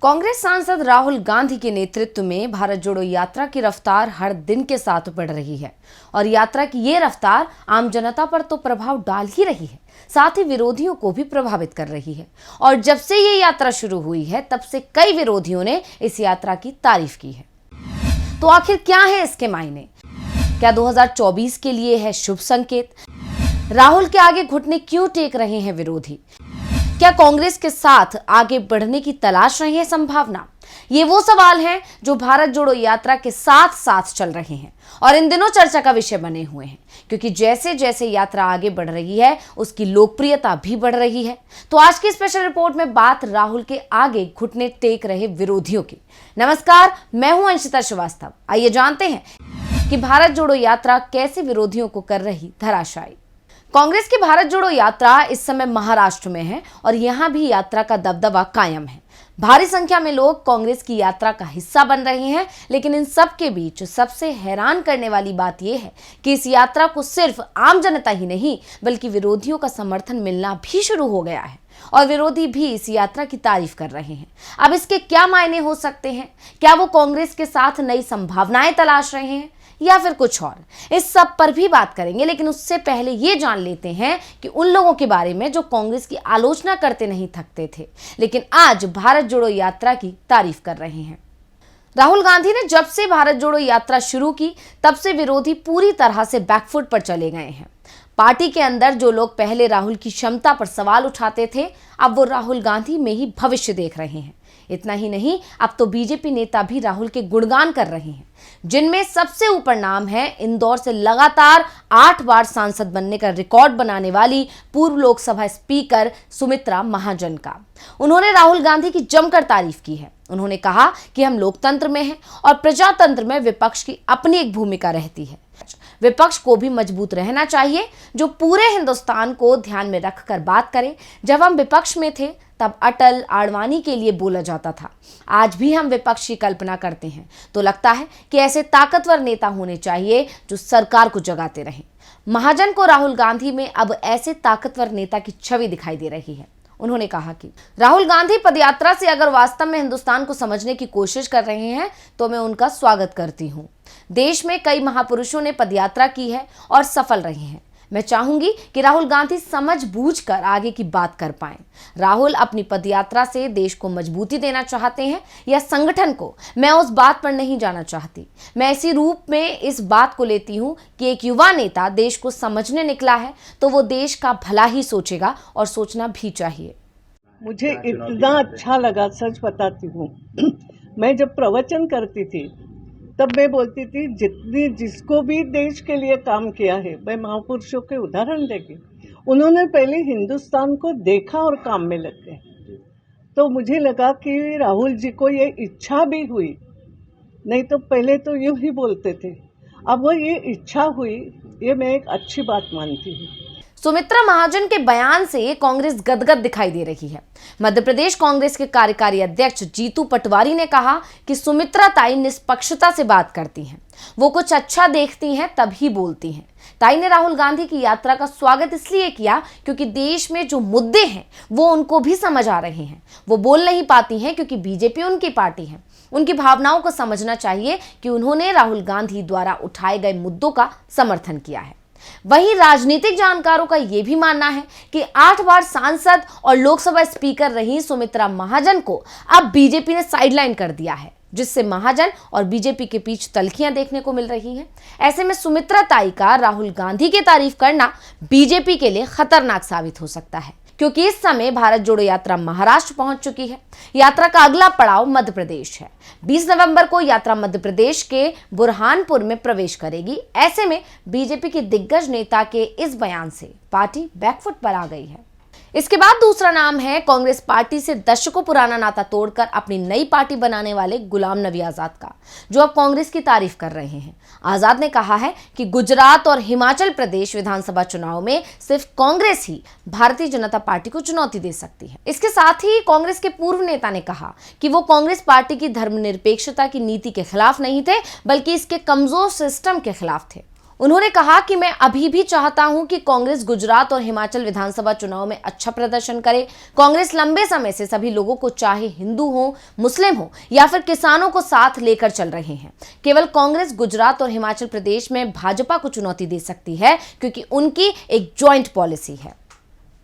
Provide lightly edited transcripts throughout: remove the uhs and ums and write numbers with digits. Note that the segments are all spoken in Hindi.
कांग्रेस सांसद राहुल गांधी के नेतृत्व में भारत जोड़ो यात्रा की रफ्तार हर दिन के साथ बढ़ रही है और यात्रा की ये रफ्तार आम जनता पर तो प्रभाव डाल ही रही है, साथ ही विरोधियों को भी प्रभावित कर रही है। और जब से ये यात्रा शुरू हुई है तब से कई विरोधियों ने इस यात्रा की तारीफ की है। तो आखिर क्या है इसके मायने? क्या 2024 के लिए है शुभ संकेत? राहुल के आगे घुटने क्यों टेक रहे हैं विरोधी? क्या कांग्रेस के साथ आगे बढ़ने की तलाश रही है संभावना? ये वो सवाल हैं जो भारत जोड़ो यात्रा के साथ साथ चल रहे हैं और इन दिनों चर्चा का विषय बने हुए हैं, क्योंकि जैसे जैसे यात्रा आगे बढ़ रही है उसकी लोकप्रियता भी बढ़ रही है। तो आज की स्पेशल रिपोर्ट में बात राहुल के आगे घुटने टेक रहे विरोधियों की। नमस्कार, मैं हूं अंशिता श्रीवास्तव। आइए जानते हैं कि भारत जोड़ो यात्रा कैसे विरोधियों को कर रही धराशायी। कांग्रेस की भारत जोड़ो यात्रा इस समय महाराष्ट्र में है और यहां भी यात्रा का दबदबा कायम है। भारी संख्या में लोग कांग्रेस की यात्रा का हिस्सा बन रहे हैं, लेकिन इन सब के बीच सबसे हैरान करने वाली बात यह है कि इस यात्रा को सिर्फ आम जनता ही नहीं बल्कि विरोधियों का समर्थन मिलना भी शुरू हो गया है और विरोधी भी इस यात्रा की तारीफ कर रहे हैं। अब इसके क्या मायने हो सकते हैं? क्या वो कांग्रेस के साथ नई संभावनाएं तलाश रहे हैं या फिर कुछ और? इस सब पर भी बात करेंगे, लेकिन उससे पहले ये जान लेते हैं कि उन लोगों के बारे में जो कांग्रेस की आलोचना करते नहीं थकते थे लेकिन आज भारत जोड़ो यात्रा की तारीफ कर रहे हैं। राहुल गांधी ने जब से भारत जोड़ो यात्रा शुरू की तब से विरोधी पूरी तरह से बैकफुट पर चले गए हैं। पार्टी के अंदर जो लोग पहले राहुल की क्षमता पर सवाल उठाते थे अब वो राहुल गांधी में ही भविष्य देख रहे हैं। इतना ही नहीं, अब तो बीजेपी नेता भी राहुल के गुणगान कर रहे हैं, जिनमें सबसे ऊपर नाम है इंदौर से लगातार 8 बार सांसद बनने का रिकॉर्ड बनाने वाली पूर्व लोकसभा स्पीकर सुमित्रा महाजन का। उन्होंने राहुल गांधी की जमकर तारीफ की है। उन्होंने कहा कि हम लोकतंत्र में हैं और प्रजातंत्र में विपक्ष की अपनी एक भूमिका रहती है। विपक्ष को भी मजबूत रहना चाहिए जो पूरे हिंदुस्तान को ध्यान में रखकर बात करे। जब हम विपक्ष में थे तब अटल, आडवाणी के लिए बोला जाता था। आज भी हम विपक्ष की कल्पना करते हैं तो लगता है कि ऐसे ताकतवर नेता होने चाहिए जो सरकार को जगाते रहें। महाजन को राहुल गांधी में अब ऐसे ताकतवर नेता की छवि दिखाई दे रही है। उन्होंने कहा कि राहुल गांधी पदयात्रा से अगर वास्तव में हिंदुस्तान को समझने की कोशिश कर रहे हैं तो मैं उनका स्वागत करती हूं। देश में कई महापुरुषों ने पदयात्रा की है और सफल रहे हैं। मैं चाहूंगी कि राहुल गांधी समझ बूझकर आगे की बात कर पाएं। राहुल अपनी पदयात्रा से देश को मजबूती देना चाहते हैं या संगठन को, मैं उस बात पर नहीं जाना चाहती। मैं इसी रूप में इस बात को लेती हूं कि एक युवा नेता देश को समझने निकला है तो वो देश का भला ही सोचेगा और सोचना भी चाहिए। मुझे इतना अच्छा लगा, सच बताती हूँ। मैं जब प्रवचन करती थी तब मैं बोलती थी जिसको भी देश के लिए काम किया है, मैं महापुरुषों के उदाहरण देगी। उन्होंने पहले हिंदुस्तान को देखा और काम में लग गए। तो मुझे लगा कि राहुल जी को ये इच्छा भी हुई, नहीं तो पहले तो यूं ही बोलते थे, अब वो ये इच्छा हुई, ये मैं एक अच्छी बात मानती हूँ। सुमित्रा महाजन के बयान से कांग्रेस गदगद दिखाई दे रही है। मध्य प्रदेश कांग्रेस के कार्यकारी अध्यक्ष जीतू पटवारी ने कहा कि सुमित्रा ताई निष्पक्षता से बात करती हैं, वो कुछ अच्छा देखती हैं तभी बोलती हैं। ताई ने राहुल गांधी की यात्रा का स्वागत इसलिए किया क्योंकि देश में जो मुद्दे हैं वो उनको भी समझ आ रहे हैं। वो बोल नहीं पाती हैं क्योंकि बीजेपी उनकी पार्टी है। उनकी भावनाओं को समझना चाहिए कि उन्होंने राहुल गांधी द्वारा उठाए गए मुद्दों का समर्थन किया है। वहीं राजनीतिक जानकारों का यह भी मानना है कि 8 बार सांसद और लोकसभा स्पीकर रही सुमित्रा महाजन को अब बीजेपी ने साइडलाइन कर दिया है, जिससे महाजन और बीजेपी के बीच तल्खियां देखने को मिल रही हैं। ऐसे में सुमित्रा ताई का राहुल गांधी की तारीफ करना बीजेपी के लिए खतरनाक साबित हो सकता है, क्योंकि इस समय भारत जोड़ो यात्रा महाराष्ट्र पहुंच चुकी है। यात्रा का अगला पड़ाव मध्य प्रदेश है। 20 नवंबर को यात्रा मध्य प्रदेश के बुरहानपुर में प्रवेश करेगी। ऐसे में बीजेपी के दिग्गज नेता के इस बयान से पार्टी बैकफुट पर आ गई है। इसके बाद दूसरा नाम है कांग्रेस पार्टी से दशकों पुराना नाता तोड़कर अपनी नई पार्टी बनाने वाले गुलाम नबी आजाद का, जो अब कांग्रेस की तारीफ कर रहे हैं। आजाद ने कहा है कि गुजरात और हिमाचल प्रदेश विधानसभा चुनाव में सिर्फ कांग्रेस ही भारतीय जनता पार्टी को चुनौती दे सकती है। इसके साथ ही कांग्रेस के पूर्व नेता ने कहा कि वो कांग्रेस पार्टी की धर्मनिरपेक्षता की नीति के खिलाफ नहीं थे बल्कि इसके कमजोर सिस्टम के खिलाफ थे। उन्होंने कहा कि मैं अभी भी चाहता हूं कि कांग्रेस गुजरात और हिमाचल विधानसभा चुनाव में अच्छा प्रदर्शन करे। कांग्रेस लंबे समय से सभी लोगों को, चाहे हिंदू हो, मुस्लिम हो या फिर किसानों को, साथ लेकर चल रहे हैं। केवल कांग्रेस गुजरात और हिमाचल प्रदेश में भाजपा को चुनौती दे सकती है, क्योंकि उनकी एक जॉइंट पॉलिसी है।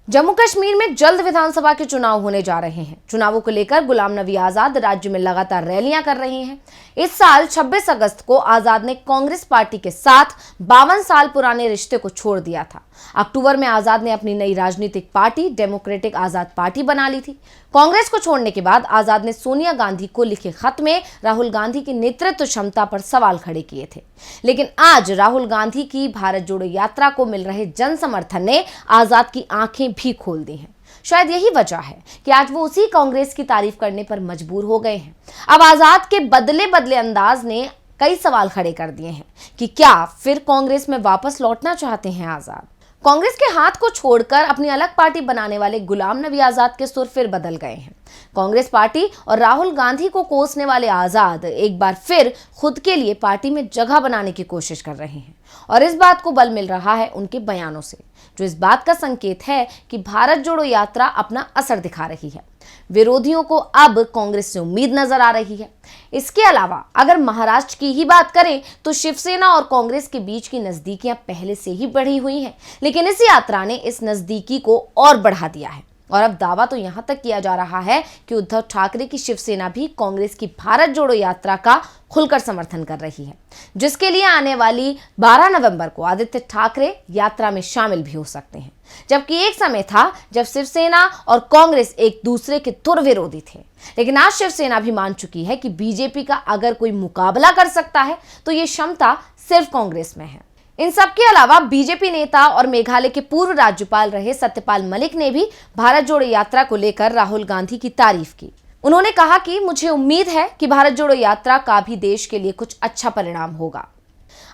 जम्मू कश्मीर में जल्द विधानसभा के चुनाव होने जा रहे हैं। चुनावों को लेकर गुलाम नबी आजाद राज्य में लगातार रैलियां कर रहे हैं। इस साल 26 अगस्त को आजाद ने कांग्रेस पार्टी के साथ 52 साल पुराने रिश्ते को छोड़ दिया था। अक्टूबर में आजाद ने अपनी नई राजनीतिक पार्टी डेमोक्रेटिक आजाद पार्टी बना ली थी। कांग्रेस को छोड़ने के बाद आजाद ने सोनिया गांधी को लिखे खत में राहुल गांधी की नेतृत्व क्षमता पर सवाल खड़े किए थे। लेकिन आज राहुल गांधी की भारत जोड़ो यात्रा को मिल रहे जन समर्थन ने आजाद की आंखें भी खोल दी हैं। शायद यही वजह है कि आज वो उसी कांग्रेस की तारीफ करने पर मजबूर हो गए हैं। अब आजाद के बदले बदले अंदाज ने कई सवाल खड़े कर दिए हैं कि क्या फिर कांग्रेस में वापस लौटना चाहते हैं आजाद। कांग्रेस के हाथ को छोड़कर अपनी अलग पार्टी बनाने वाले गुलाम नबी आजाद के सुर फिर बदल गए हैं। कांग्रेस पार्टी और राहुल गांधी को कोसने वाले आजाद एक बार फिर खुद के लिए पार्टी में जगह बनाने की कोशिश कर रहे हैं, और इस बात को बल मिल रहा है उनके बयानों से, जो इस बात का संकेत है कि भारत जोड़ो यात्रा अपना असर दिखा रही है। विरोधियों को अब कांग्रेस से उम्मीद नजर आ रही है। इसके अलावा अगर महाराष्ट्र की ही बात करें तो शिवसेना और कांग्रेस के बीच की नजदीकियां पहले से ही बढ़ी हुई हैं, लेकिन इस यात्रा ने इस नजदीकी को और बढ़ा दिया है। और अब दावा तो यहां तक किया जा रहा है कि उद्धव ठाकरे की शिवसेना भी कांग्रेस की भारत जोड़ो यात्रा का खुलकर समर्थन कर रही है, जिसके लिए आने वाली 12 नवंबर को आदित्य ठाकरे यात्रा में शामिल भी हो सकते हैं। जबकि एक समय था जब शिवसेना और कांग्रेस एक दूसरे के तुर विरोधी थे, लेकिन आज शिवसेना भी मान चुकी है कि बीजेपी का अगर कोई मुकाबला कर सकता है तो ये क्षमता सिर्फ कांग्रेस में है। इन सब के अलावा बीजेपी नेता और मेघालय के पूर्व राज्यपाल रहे सत्यपाल मलिक ने भी भारत जोड़ो यात्रा को लेकर राहुल गांधी की तारीफ की। उन्होंने कहा कि मुझे उम्मीद है कि भारत जोड़ो यात्रा का भी देश के लिए कुछ अच्छा परिणाम होगा।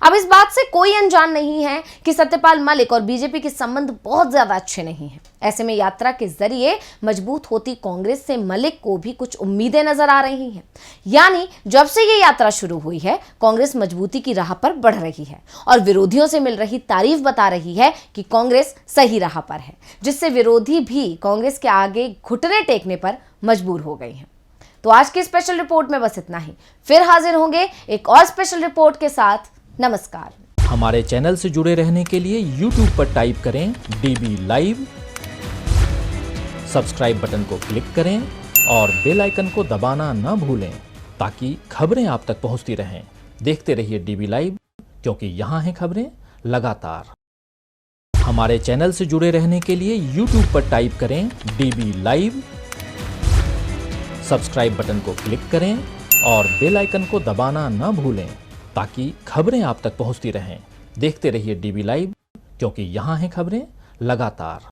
अब इस बात से कोई अनजान नहीं है कि सत्यपाल मलिक और बीजेपी के संबंध बहुत ज्यादा अच्छे नहीं हैं। ऐसे में यात्रा के जरिए मजबूत होती कांग्रेस से मलिक को भी कुछ उम्मीदें नजर आ रही हैं। यानी जब से ये यात्रा शुरू हुई है, कांग्रेस मजबूती की राह पर बढ़ रही है और विरोधियों से मिल रही तारीफ बता रही है कि कांग्रेस सही राह पर है, जिससे विरोधी भी कांग्रेस के आगे घुटने टेकने पर मजबूर हो गए हैं। तो आज की स्पेशल रिपोर्ट में बस इतना ही। फिर हाजिर होंगे एक और स्पेशल रिपोर्ट के साथ। नमस्कार। हमारे चैनल से जुड़े रहने के लिए YouTube पर टाइप करें DB लाइव, सब्सक्राइब बटन को क्लिक करें और बेल आइकन को दबाना न भूलें, ताकि खबरें आप तक पहुंचती रहें। देखते रहिए DB लाइव, क्योंकि यहाँ हैं खबरें लगातार। हमारे चैनल से जुड़े रहने के लिए YouTube पर टाइप करें DB लाइव, सब्सक्राइब बटन को क्लिक करें और बेल आइकन को दबाना न भूलें, ताकि खबरें आप तक पहुंचती रहें। देखते रहिए DB लाइव, क्योंकि यहाँ हैं खबरें लगातार।